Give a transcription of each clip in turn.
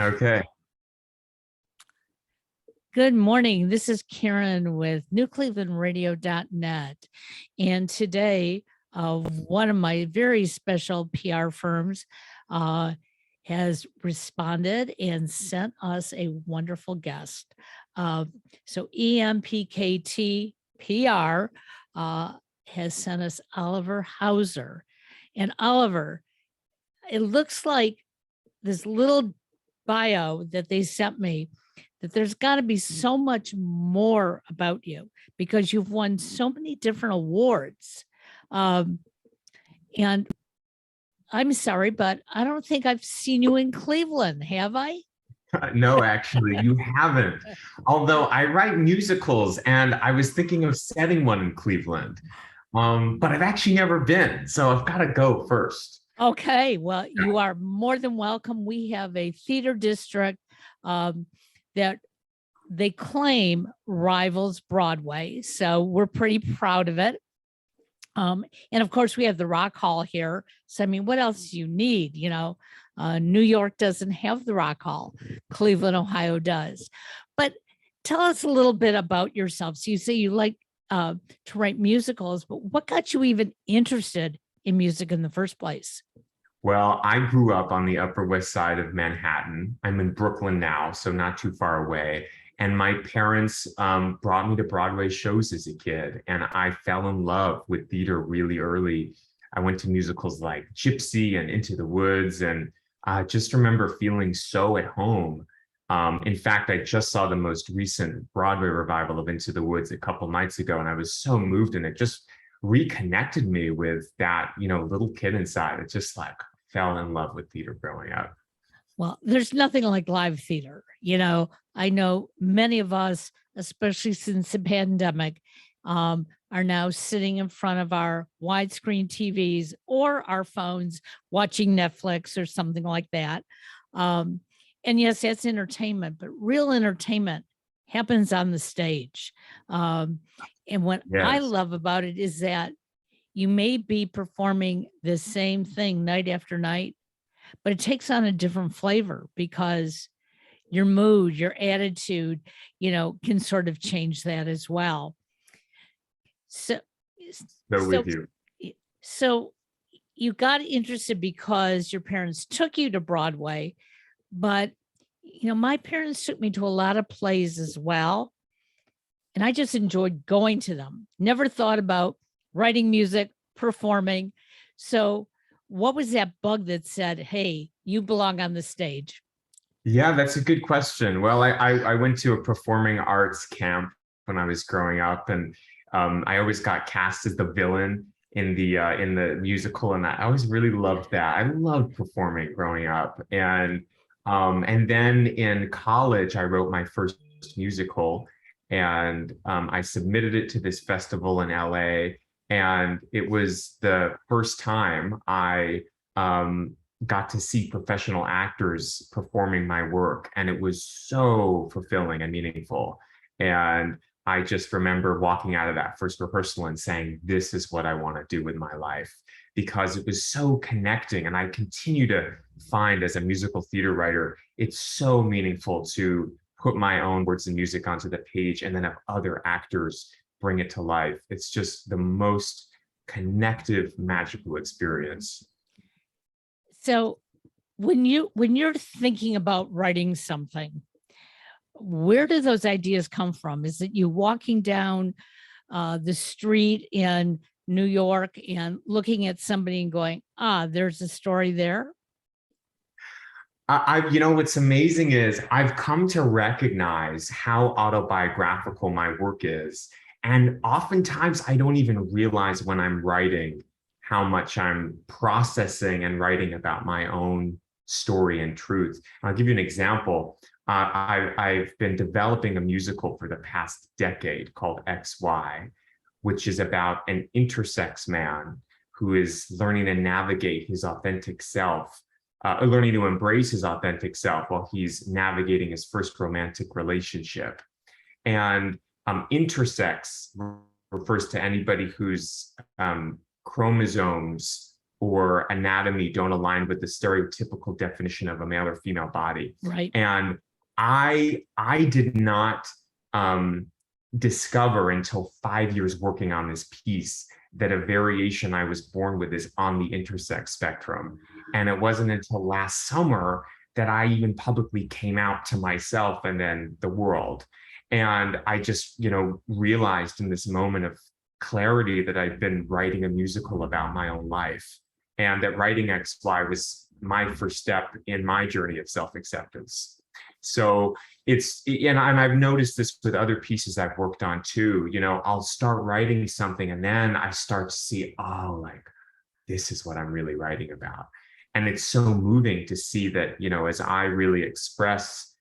Okay. Good morning. This is Karen with newclevelandradio.net. And today, one of my very special PR firms has responded and sent us a wonderful guest. So EMPKT PR has sent us Oliver Hauser. And Oliver, it looks like this little bio that they sent me, that there's got to be so much more about you because you've won so many different awards. And I'm sorry, but I don't think I've seen you in Cleveland, have I? No, actually, you haven't. Although I write musicals and I was thinking of setting one in Cleveland. But I've actually never been, so I've got to go first. Okay, well, you are more than welcome. We have a theater district that they claim rivals Broadway. So we're pretty proud of it. And of course, we have the Rock Hall here. So, I mean, what else do you need? You know, New York doesn't have the Rock Hall. Cleveland, Ohio does. But tell us a little bit about yourself. So you say you like to write musicals, but what got you even interested in music in the first place? Well, I grew up on the Upper West Side of Manhattan. I'm in Brooklyn now, so not too far away. And my parents brought me to Broadway shows as a kid, and I fell in love with theater really early. I went to musicals like Gypsy and Into the Woods, and I just remember feeling so at home. In fact, I just saw the most recent Broadway revival of Into the Woods a couple nights ago, and I was so moved, and it just reconnected me with that, little kid inside. It just like fell in love with theater growing up. Well, there's nothing like live theater. I know many of us, especially since the pandemic, are now sitting in front of our widescreen TVs or our phones watching Netflix or something like that. And yes, that's entertainment, but real entertainment happens on the stage. And what I love about it is that you may be performing the same thing night after night, but it takes on a different flavor because your mood, your attitude, can sort of change that as well. So with you. So you got interested because your parents took you to Broadway, but my parents took me to a lot of plays as well. And I just enjoyed going to them. Never thought about writing music, performing. So what was that bug that said, hey, you belong on the stage? Yeah, that's a good question. Well, I went to a performing arts camp when I was growing up, and I always got cast as the villain in the musical, and I always really loved that. I loved performing growing up, and then in college, I wrote my first musical, and I submitted it to this festival in LA, and it was the first time I got to see professional actors performing my work, and it was so fulfilling and meaningful. And I just remember walking out of that first rehearsal and saying, this is what I want to do with my life, because it was so connecting. And I continue to find, as a musical theater writer, it's so meaningful to put my own words and music onto the page and then have other actors bring it to life. It's just the most connective, magical experience. So when you're thinking about writing something, where do those ideas come from? Is it you walking down the street in New York and looking at somebody and going, there's a story there? What's amazing is I've come to recognize how autobiographical my work is. And oftentimes I don't even realize when I'm writing how much I'm processing and writing about my own story and truth. I'll give you an example. I've been developing a musical for the past decade called XY, which is about an intersex man who is learning to navigate his authentic self, learning to embrace his authentic self while he's navigating his first romantic relationship. And intersex refers to anybody whose chromosomes or anatomy don't align with the stereotypical definition of a male or female body. Right. And I did not discover until 5 years working on this piece that a variation I was born with is on the intersex spectrum. And it wasn't until last summer that I even publicly came out to myself and then the world. And I just, realized in this moment of clarity that I've been writing a musical about my own life, and that writing XY was my first step in my journey of self-acceptance. So and I've noticed this with other pieces I've worked on too. I'll start writing something and then I start to see, this is what I'm really writing about. And it's so moving to see that, as I really express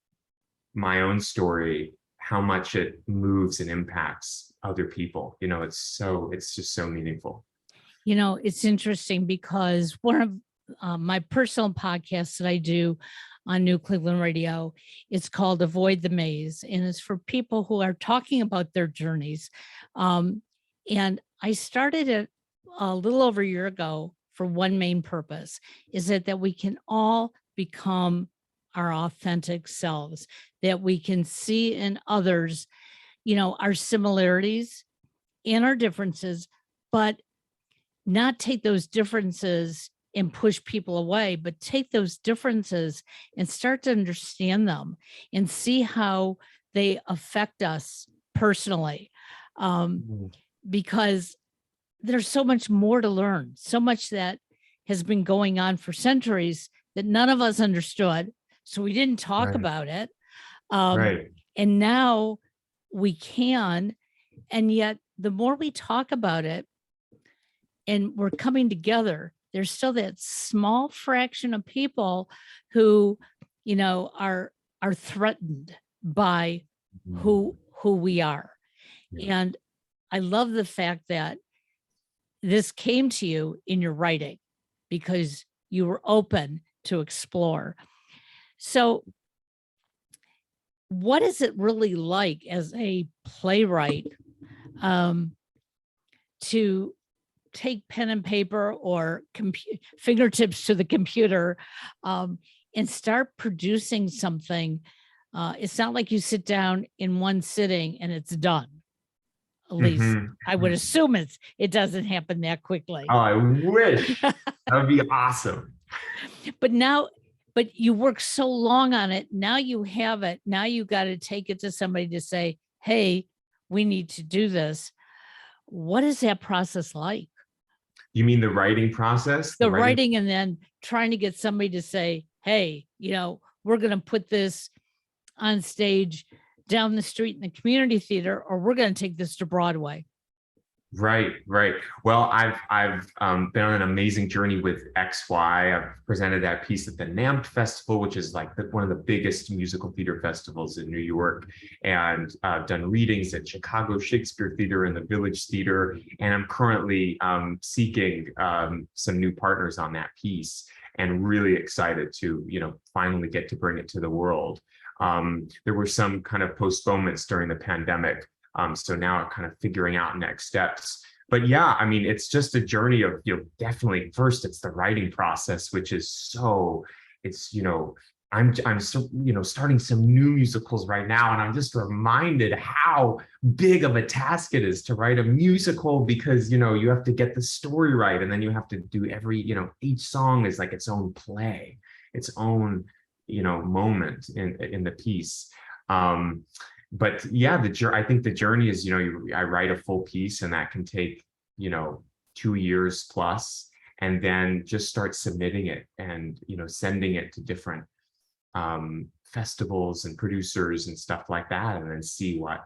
my own story, how much it moves and impacts other people. It's just so meaningful. It's interesting because one of my personal podcasts that I do on New Cleveland Radio, it's called Avoid the Maze, and it's for people who are talking about their journeys. And I started it a little over a year ago for one main purpose, is that we can all become our authentic selves, that we can see in others, our similarities and our differences, but not take those differences and push people away, but take those differences and start to understand them and see how they affect us personally. Because there's so much more to learn, so much that has been going on for centuries that none of us understood. So we didn't talk about it. And now we can. And yet the more we talk about it and we're coming together, there's still that small fraction of people who, are threatened by who we are. Yeah. And I love the fact that this came to you in your writing because you were open to explore. So what is it really like as a playwright to take pen and paper or fingertips to the computer and start producing something? It's not like you sit down in one sitting and it's done. At least I would assume it doesn't happen that quickly. Oh, I wish. That would be awesome. But you work so long on it. Now you have it. Now you got to take it to somebody to say, hey, we need to do this. What is that process like? You mean the writing process? The writing and then trying to get somebody to say, hey, we're going to put this on stage down the street in the community theater, or we're going to take this to Broadway. Right. Well, I've been on an amazing journey with XY. I've presented that piece at the NAMT Festival, which is like one of the biggest musical theater festivals in New York, and I've done readings at Chicago Shakespeare Theatre and the Village Theatre, and I'm currently seeking some new partners on that piece, and really excited to finally get to bring it to the world. There were some kind of postponements during the pandemic. So now I'm kind of figuring out next steps. But yeah, I mean, it's just a journey of, definitely first it's the writing process, which is I'm starting some new musicals right now. And I'm just reminded how big of a task it is to write a musical, because, you have to get the story right. And then you have to do each song is like its own play, its own, moment in the piece. But yeah, I think the journey is, I write a full piece and that can take, 2 years plus, and then just start submitting it and, sending it to different festivals and producers and stuff like that, and then see what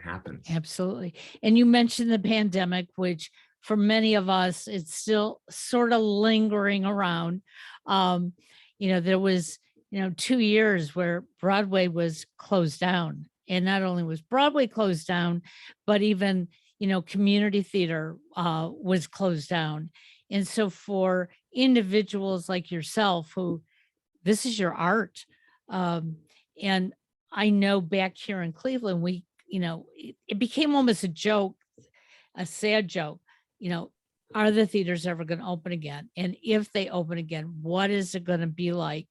happens. Absolutely. And you mentioned the pandemic, which for many of us, it's still sort of lingering around. There was, 2 years where Broadway was closed down. And not only was Broadway closed down, but even, community theater was closed down. And so for individuals like yourself, who this is your art. And I know back here in Cleveland, it became almost a joke, a sad joke. are the theaters ever going to open again? And if they open again, what is it going to be like?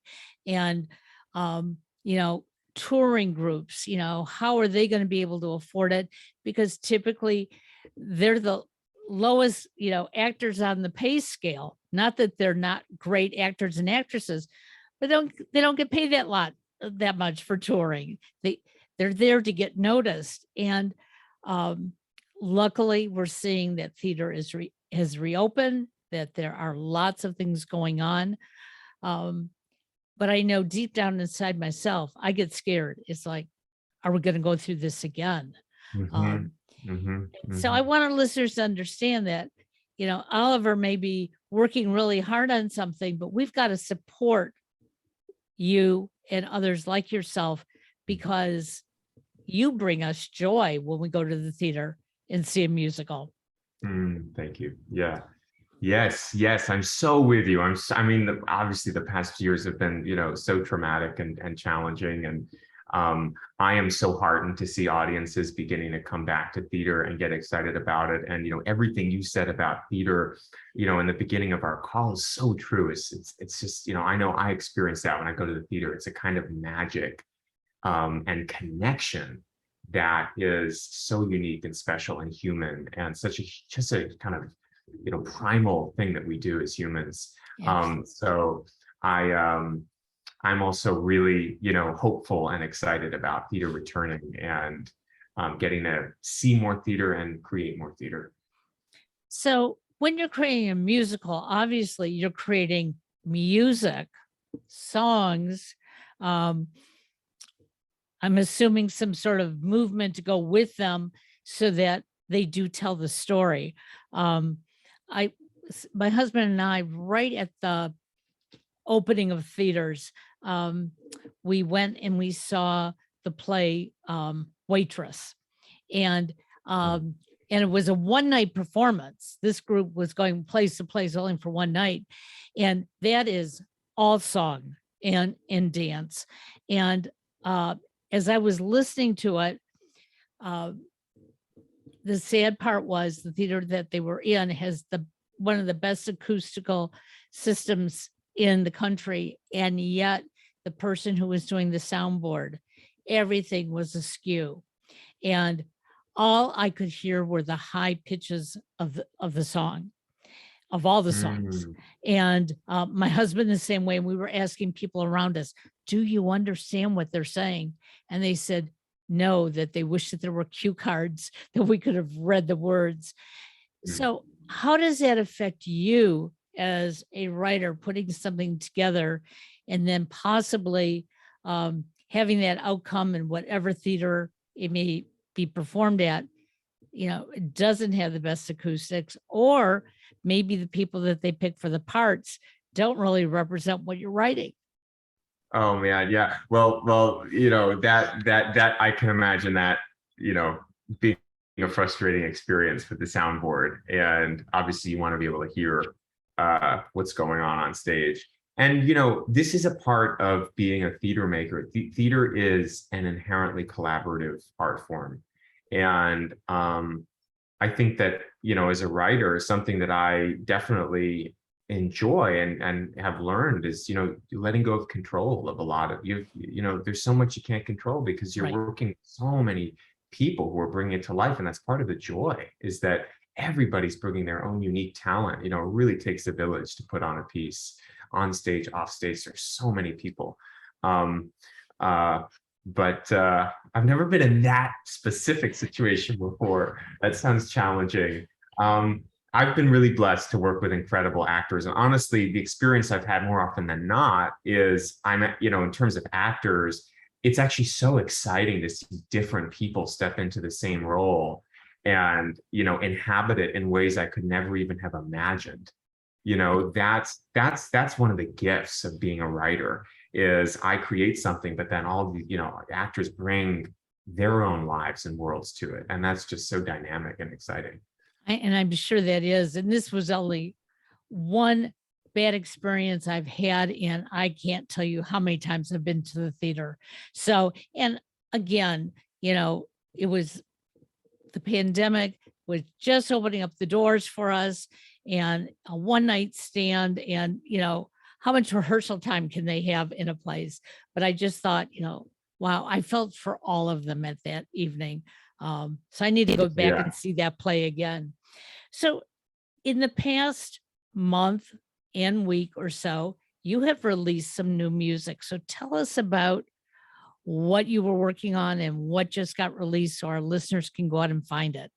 And, you know, touring groups, you know, how are they going to be able to afford it? Because typically they're the lowest, you know, actors on the pay scale. Not that they're not great actors and actresses, but they don't get paid that much for touring. They're there to get noticed. And luckily we're seeing that theater has reopened, that there are lots of things going on. But I know deep down inside myself, I get scared. It's like, are we going to go through this again? Mhm, mhm, So I mhm. want our listeners to understand that, you know, Oliver may be working really hard on something, but we've got to support you and others like yourself, because you bring us joy when we go to the theater and see a musical. Thank you. Yeah. Yes, yes, I'm so with you. I mean, obviously the past years have been, you know, so traumatic and challenging. And I am so heartened to see audiences beginning to come back to theater and get excited about it. And, you know, everything you said about theater, you know, in the beginning of our call is so true. It's just, you know I experience that when I go to the theater. It's a kind of magic and connection that is so unique and special and human, and just a kind of, you know, primal thing that we do as humans. Absolutely. So I'm also really, you know, hopeful and excited about theater returning, and getting to see more theater and create more theater. So when you're creating a musical, obviously you're creating music, songs. Um, I'm assuming some sort of movement to go with them so that they do tell the story. Um, my husband and I, right at the opening of theaters, we went and we saw the play Waitress, and um, and it was a one night performance. This group was going place to place only for one night, and that is all song and dance. And as I was listening to it, uh, the sad part was the theater that they were in has one of the best acoustical systems in the country, and yet the person who was doing the soundboard, everything was askew, and all I could hear were the high pitches of the song, of all the songs. Mm. And my husband the same way. And we were asking people around us, do you understand what they're saying? And they said no, that they wish that there were cue cards that we could have read the words. Mm. So how does that affect you as a writer, putting something together and then possibly having that outcome in whatever theater it may be performed at, you know, it doesn't have the best acoustics, or maybe the people that they pick for the parts don't really represent what you're writing? Oh man, yeah. Well, you know, that I can imagine that, you know, being a frustrating experience with the soundboard. And obviously you want to be able to hear what's going on stage. And, you know, this is a part of being a theater maker. Theater is an inherently collaborative art form. And I think that, you know, as a writer, something that I definitely enjoy and have learned is, you know, letting go of control of a lot of you know, there's so much you can't control because you're Right. working with so many people who are bringing it to life. And that's part of the joy, is that everybody's bringing their own unique talent. You know, it really takes a village to put on a piece, on stage, off stage. There's so many people. Um, uh, but I've never been in that specific situation before. That sounds challenging. I've been really blessed to work with incredible actors. And honestly, the experience I've had more often than not is you know, in terms of actors, it's actually so exciting to see different people step into the same role and, you know, inhabit it in ways I could never even have imagined. You know, that's one of the gifts of being a writer, is I create something, but then all the, you know, actors bring their own lives and worlds to it. And that's just so dynamic and exciting. And I'm sure that is. And this was only one bad experience I've had, and I can't tell you how many times I've been to the theater. So, and again, you know, it was the pandemic was just opening up the doors for us. and a one night stand, and, how much rehearsal time can they have in a place? But I just thought, wow, I felt for all of them at that evening. So I need to go back Yeah. and see that play again. So in the past month and week or so, you have released some new music. So tell us about what you were working on and what just got released so our listeners can go out and find it.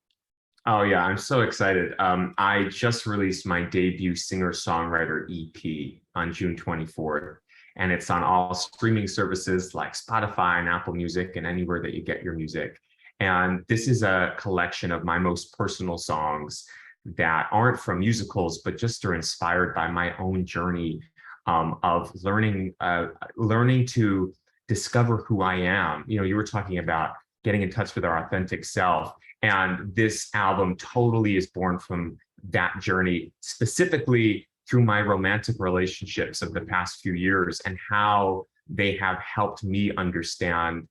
Oh yeah, I'm so excited. I just released my debut singer-songwriter EP on June 24th, and it's on all streaming services like Spotify and Apple Music and anywhere that you get your music. And this is a collection of my most personal songs that aren't from musicals, but just are inspired by my own journey of learning to discover who I am. You were talking about getting in touch with our authentic self. And this album totally is born from that journey, specifically through my romantic relationships of the past few years and how they have helped me understand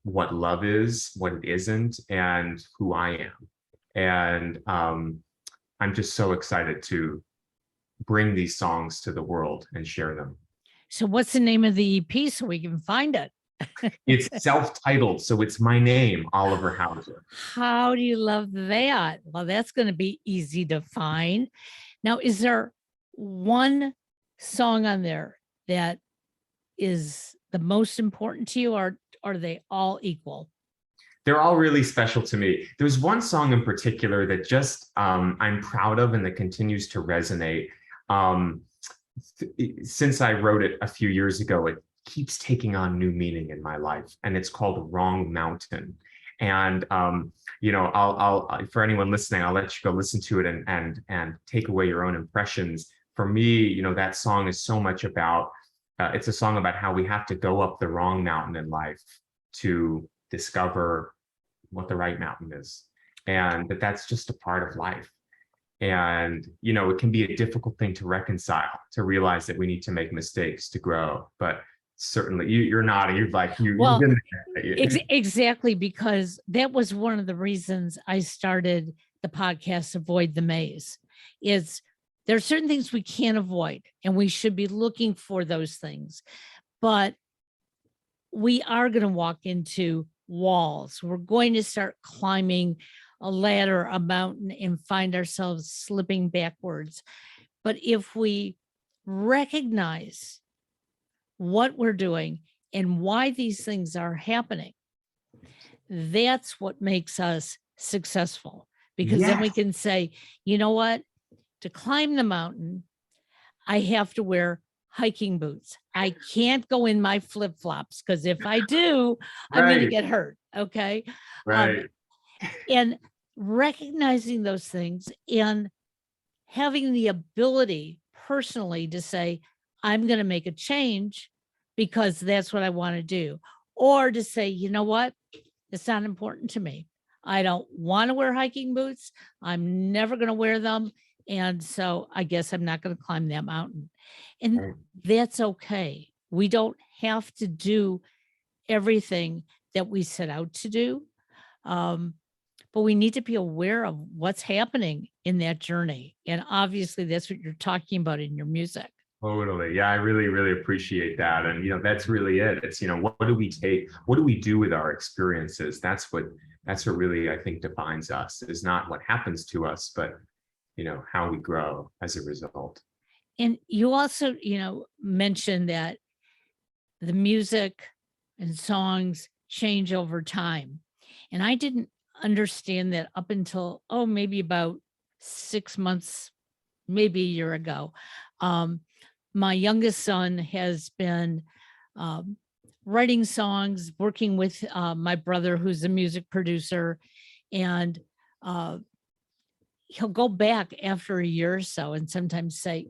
what love is, what it isn't, and who I am. And I'm just so excited to bring these songs to the world and share them. So what's the name of the EP so we can find it? It's self-titled, so it's my name, Oliver Hauser. How do you love that? Well, that's going to be easy to find. Now, is there one song on there that is the most important to you, or are they all equal? They're all really special to me. There's one song in particular that just I'm proud of and that continues to resonate. Since I wrote it a few years ago, it keeps taking on new meaning in my life, and it's called Wrong Mountain. And I'll for anyone listening, I'll let you go listen to it and take away your own impressions. For me, that song is so much about it's a song about how we have to go up the wrong mountain in life to discover what the right mountain is, and that's just a part of life. And it can be a difficult thing to reconcile, to realize that we need to make mistakes to grow. But certainly you're nodding, you're like well, exactly, because that was one of the reasons I started the podcast Avoid the Maze. Is there are certain things we can't avoid, and we should be looking for those things, but we are going to walk into walls. We're going to start climbing a ladder, a mountain, and find ourselves slipping backwards. But if we recognize what we're doing and why these things are happening, that's what makes us successful. Because then we can say, you know what, to climb the mountain, I have to wear hiking boots. I can't go in my flip-flops, because if I do, I'm going to get hurt. Okay. Right. And recognizing those things and having the ability personally to say, I'm going to make a change because that's what I want to do. Or to say, you know what, it's not important to me. I don't want to wear hiking boots. I'm never going to wear them. And so I guess I'm not going to climb that mountain. And that's okay. We don't have to do everything that we set out to do. But we need to be aware of what's happening in that journey. And obviously that's what you're talking about in your music. Totally. Yeah, I really, really appreciate that. And, that's really it. It's, what do we do with our experiences? That's what really, I think, defines us, is not what happens to us, but, how we grow as a result. And you also, mentioned that the music and songs change over time. And I didn't understand that up until, maybe about 6 months, maybe a year ago. My youngest son has been writing songs, working with my brother, who's a music producer, and he'll go back after a year or so and sometimes say,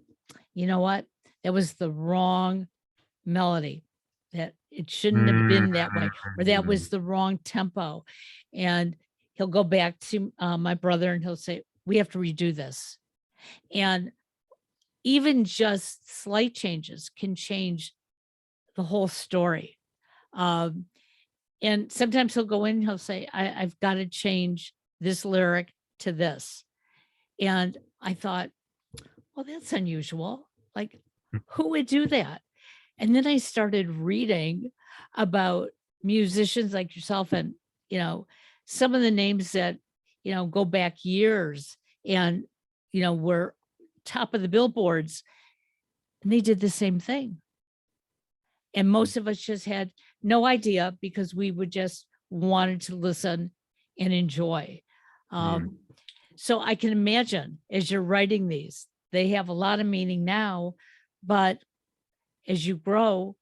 you know what, that was the wrong melody, that it shouldn't have been that way, or that was the wrong tempo. And he'll go back to my brother and he'll say, we have to redo this. And even just slight changes can change the whole story. And sometimes he'll go in and he'll say, I've got to change this lyric to this. And I thought, well, that's unusual. Like, who would do that? And then I started reading about musicians like yourself and, some of the names that, go back years and, were top of the billboards, and they did the same thing. And most of us just had no idea because we would just wanted to listen and enjoy. So I can imagine as you're writing these, they have a lot of meaning now, but as you grow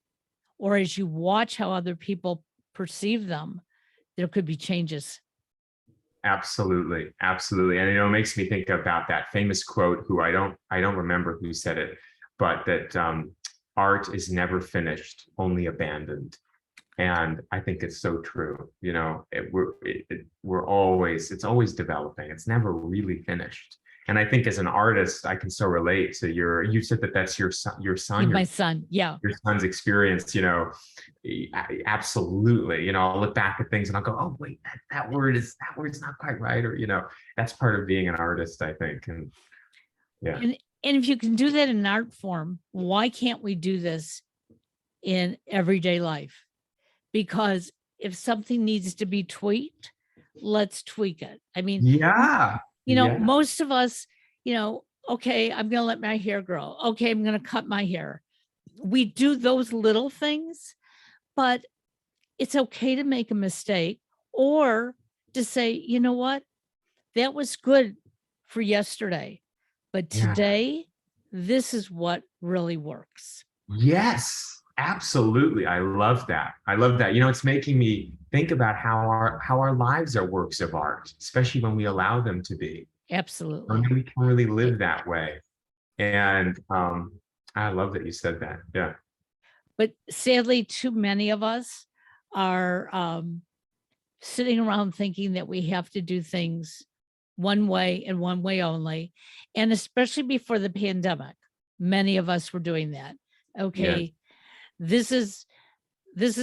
or as you watch how other people perceive them, there could be changes. Absolutely. Absolutely. And it makes me think about that famous quote, who I don't remember who said it, but that art is never finished, only abandoned. And I think it's so true. It's always developing. It's never really finished. And I think as an artist, I can so relate to you said that's your son, My son. Yeah. your son's experience, absolutely. I'll look back at things and I'll go, oh, wait, that word's not quite right. Or, that's part of being an artist, I think. And yeah. And if you can do that in an art form, why can't we do this in everyday life? Because if something needs to be tweaked, let's tweak it. I mean, yeah. Most of us, okay, I'm going to let my hair grow. Okay, I'm going to cut my hair. We do those little things, but it's okay to make a mistake or to say, you know what, that was good for yesterday, but today, this is what really works. Yes. Absolutely. I love that. It's making me think about how our lives are works of art, especially when we allow them to be. Absolutely. And we can really live that way. And I love that you said that. Yeah. But sadly, too many of us are sitting around thinking that we have to do things one way and one way only. And especially before the pandemic, many of us were doing that. Okay. Yeah. This is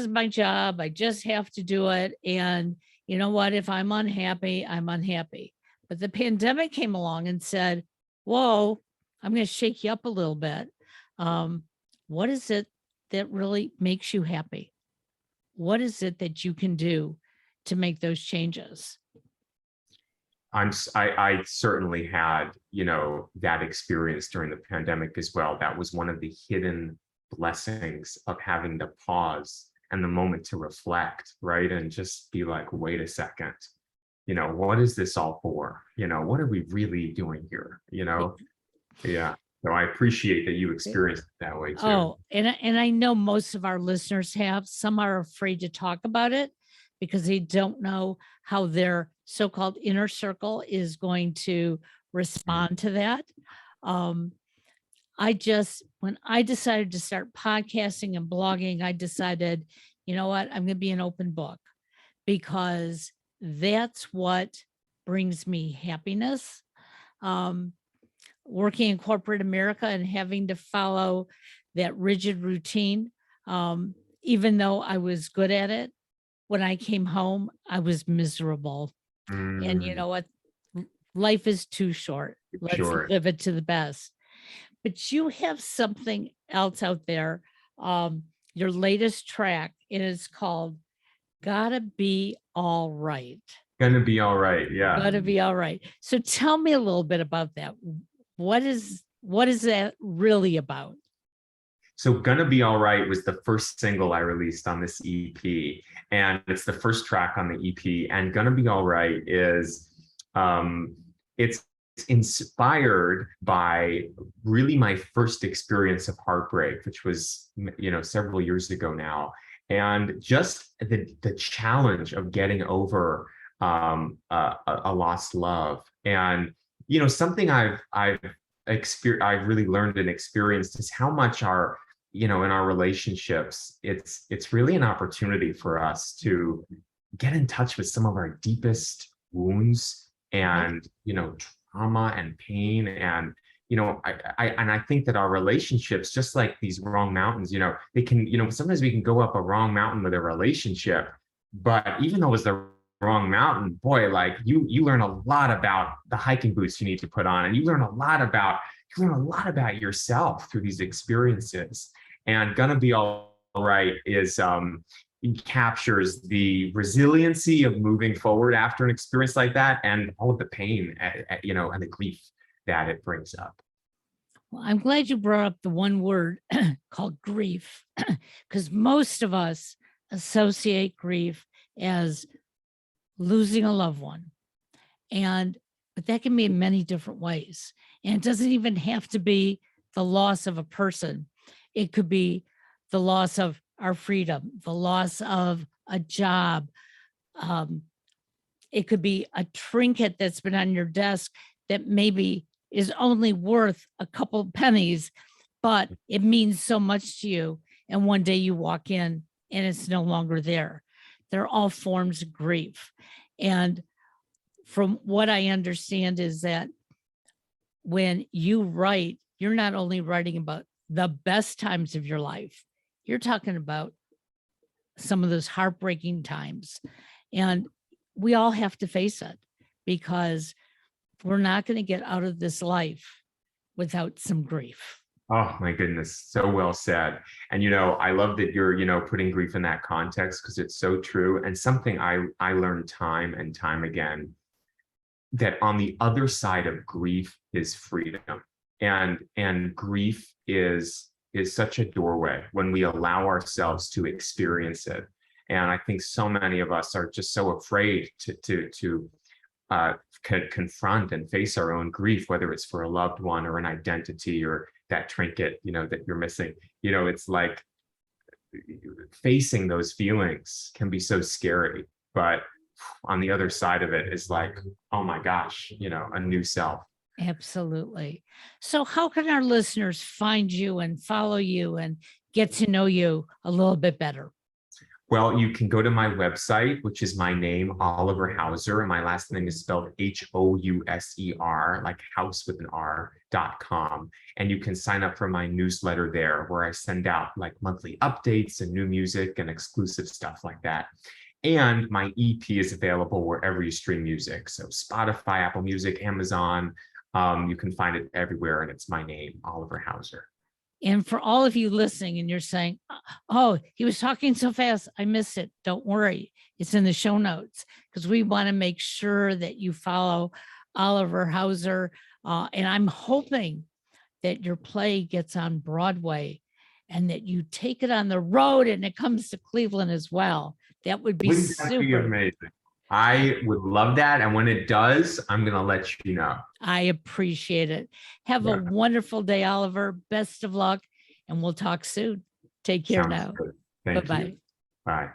my job. I just have to do it. And you know what? If I'm unhappy, I'm unhappy. But the pandemic came along and said, whoa, I'm going to shake you up a little bit. What is it that really makes you happy? What is it that you can do to make those changes? I certainly had, that experience during the pandemic as well. That was one of the hidden blessings of having to pause and the moment to reflect, right? And just be like, wait a second, what is this all for? What are we really doing here? Yeah. So I appreciate that you experienced it that way too. Oh, and I know most of our listeners have. Some are afraid to talk about it because they don't know how their so-called inner circle is going to respond to that. When I decided to start podcasting and blogging, I decided, you know what, I'm going to be an open book because that's what brings me happiness. Working in corporate America and having to follow that rigid routine, even though I was good at it, when I came home, I was miserable. And you know what? Life is too short. Let's live it to the best. But you have something else out there, your latest track, and it's called Gotta Be All Right. Gonna Be All Right, yeah. Gotta Be All Right. So tell me a little bit about that. What is that really about? So Gonna Be All Right was the first single I released on this EP, and it's the first track on the EP. And Gonna Be All Right is, it's inspired by really my first experience of heartbreak, which was, several years ago now. And just the challenge of getting over a lost love. And, something I've really learned and experienced is how much in our relationships, it's really an opportunity for us to get in touch with some of our deepest wounds and, trauma and pain. And, I think that our relationships, just like these wrong mountains, they can, sometimes we can go up a wrong mountain with a relationship, but even though it's the wrong mountain, boy, like you learn a lot about the hiking boots you need to put on, and you learn a lot about yourself through these experiences. And Gonna Be All Right is captures the resiliency of moving forward after an experience like that, and all of the pain, and the grief that it brings up. Well, I'm glad you brought up the one word called grief, because most of us associate grief as losing a loved one. But that can be in many different ways. And it doesn't even have to be the loss of a person. It could be the loss of our freedom, the loss of a job. It could be a trinket that's been on your desk that maybe is only worth a couple pennies, but it means so much to you. And one day you walk in and it's no longer there. They're all forms of grief. And from what I understand is that when you write, you're not only writing about the best times of your life, you're talking about some of those heartbreaking times. And we all have to face it, because we're not going to get out of this life without some grief. Oh my goodness, so well said. And I love that you're putting grief in that context, because it's so true. And something I learned time and time again, that on the other side of grief is freedom. And grief is such a doorway when we allow ourselves to experience it. And I think so many of us are just so afraid to confront and face our own grief, whether it's for a loved one or an identity or that trinket, that you're missing. It's like facing those feelings can be so scary, but on the other side of it is like, oh my gosh, a new self. Absolutely. So how can our listeners find you and follow you and get to know you a little bit better? Well, you can go to my website, which is my name, Oliver Hauser, and my last name is spelled Houser, like house with an R.com. And you can sign up for my newsletter there, where I send out like monthly updates and new music and exclusive stuff like that. And my EP is available wherever you stream music. So Spotify, Apple Music, Amazon, you can find it everywhere. And it's my name, Oliver Hauser. And for all of you listening and you're saying, oh, he was talking so fast, I missed it. Don't worry. It's in the show notes, because we want to make sure that you follow Oliver Hauser. And I'm hoping that your play gets on Broadway and that you take it on the road and it comes to Cleveland as well. That would be Wouldn't that be amazing? I would love that. And when it does, I'm going to let you know. I appreciate it. Have a wonderful day, Oliver. Best of luck, and we'll talk soon. Take care now. Thank you. Bye-bye. Bye.